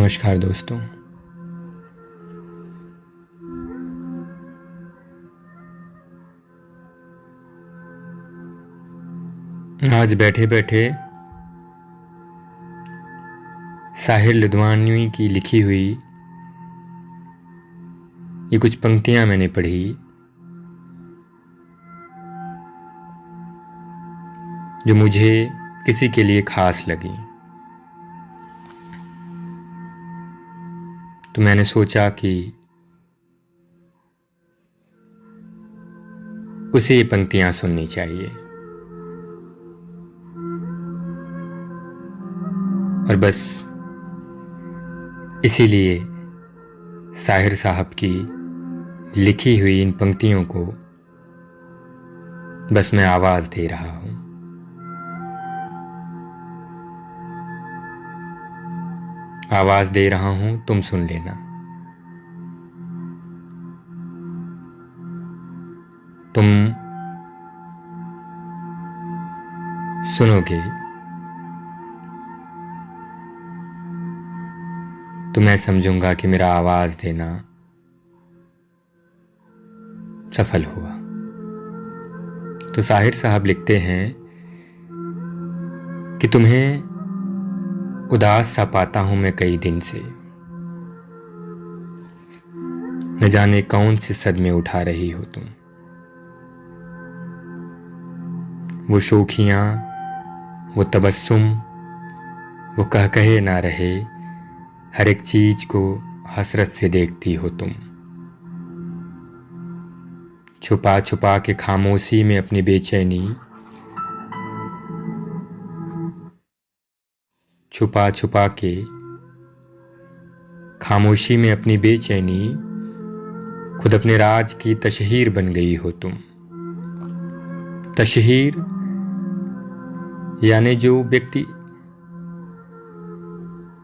नमस्कार दोस्तों। आज बैठे बैठे साहिर लुधियानवी की लिखी हुई ये कुछ पंक्तियां मैंने पढ़ी जो मुझे किसी के लिए खास लगी। तो मैंने सोचा कि उसे ये पंक्तियां सुननी चाहिए और बस इसीलिए साहिर साहब की लिखी हुई इन पंक्तियों को बस मैं आवाज दे रहा हूं। आवाज दे रहा हूं, तुम सुन लेना। तुम सुनोगे तो मैं समझूंगा कि मेरा आवाज देना सफल हुआ। तो साहिर साहब लिखते हैं कि तुम्हें उदास सा पाता हूं मैं कई दिन से, न जाने कौन से सदमे उठा रही हो तुम। वो शोखियां, वो तबस्सुम, वो कह कहे ना रहे, हर एक चीज को हसरत से देखती हो तुम। छुपा छुपा के खामोशी में अपनी बेचैनी, छुपा छुपा के खामोशी में अपनी बेचैनी, खुद अपने राज की तशहीर बन गई हो तुम। तशहीर यानी जो व्यक्ति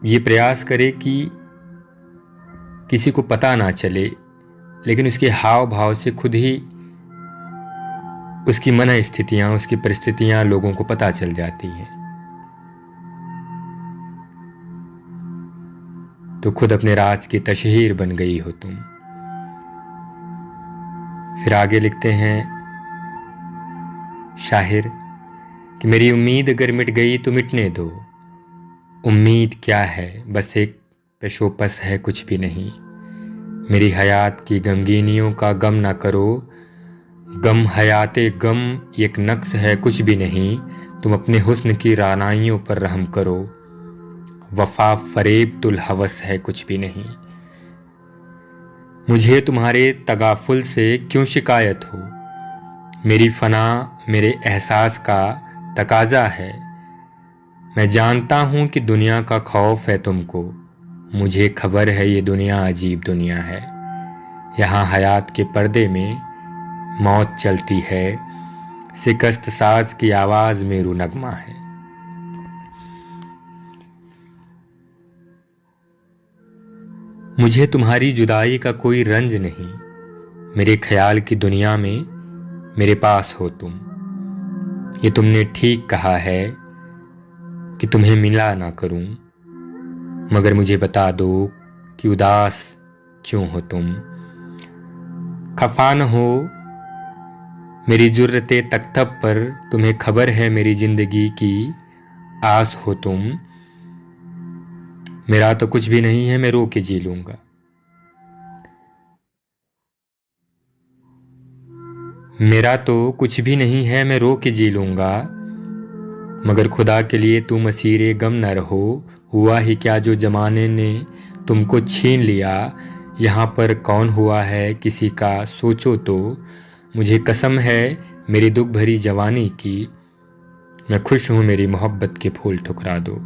ये प्रयास करे कि किसी को पता ना चले, लेकिन उसके हाव भाव से खुद ही उसकी मन स्थितियां, उसकी परिस्थितियां लोगों को पता चल जाती हैं। तो खुद अपने राज की तशहीर बन गई हो तुम। फिर आगे लिखते हैं शाहिर कि मेरी उम्मीद अगर मिट गई तो मिटने दो। उम्मीद क्या है, बस एक पेशोपस है, कुछ भी नहीं। मेरी हयात की गमगीनियों का गम ना करो। गम हयाते गम एक नक्श है, कुछ भी नहीं। तुम अपने हुस्न की रानाइयों पर रहम करो। वफा फरेब तुल हवस है, कुछ भी नहीं। मुझे तुम्हारे तगाफुल से क्यों शिकायत हो। मेरी फना मेरे एहसास का तकाजा है। मैं जानता हूं कि दुनिया का खौफ है तुमको। मुझे खबर है ये दुनिया अजीब दुनिया है। यहाँ हयात के पर्दे में मौत चलती है। शिकस्त साज की आवाज में रू नगमा है। मुझे तुम्हारी जुदाई का कोई रंज नहीं। मेरे ख्याल की दुनिया में मेरे पास हो तुम। ये तुमने ठीक कहा है कि तुम्हें मिला ना करूं, मगर मुझे बता दो कि उदास क्यों हो तुम। खफा न हो मेरी जुर्रते तख्तब पर, तुम्हें खबर है मेरी जिंदगी की आस हो तुम। मेरा तो कुछ भी नहीं है, मैं रो के जी लूंगा। मेरा तो कुछ भी नहीं है, मैं रो के जी लूंगा। मगर खुदा के लिए तुम असीरे गम न रहो। हुआ ही क्या जो जमाने ने तुमको छीन लिया। यहाँ पर कौन हुआ है किसी का सोचो तो। मुझे कसम है मेरी दुख भरी जवानी की। मैं खुश हूं मेरी मोहब्बत के फूल ठुकरा दो।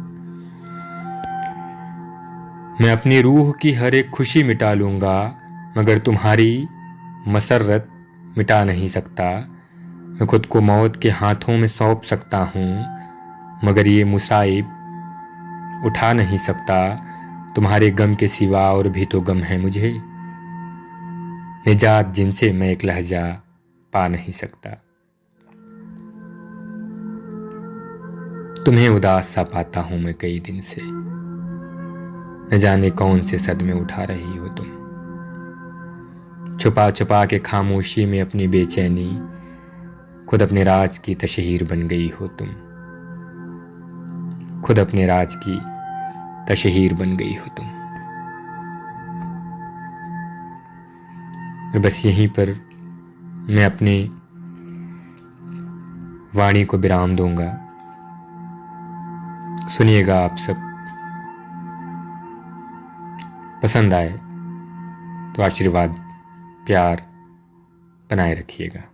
मैं अपनी रूह की हर एक खुशी मिटा लूंगा, मगर तुम्हारी मसरत मिटा नहीं सकता। मैं खुद को मौत के हाथों में सौंप सकता हूँ, मगर ये मुसाइब उठा नहीं सकता। तुम्हारे गम के सिवा और भी तो गम है मुझे, निजात जिनसे मैं एक लहजा पा नहीं सकता। तुम्हें उदास सा पाता हूं मैं कई दिन से। न जाने कौन से सदमे उठा रही हो तुम। छुपा छुपा के खामोशी में अपनी बेचैनी, खुद अपने राज की तशहीर बन गई हो तुम। खुद अपने राज की तशहीर बन गई हो तुम। और बस यहीं पर मैं अपने वाणी को विराम दूंगा। सुनिएगा आप सब, पसंद आए तो आशीर्वाद प्यार बनाए रखिएगा।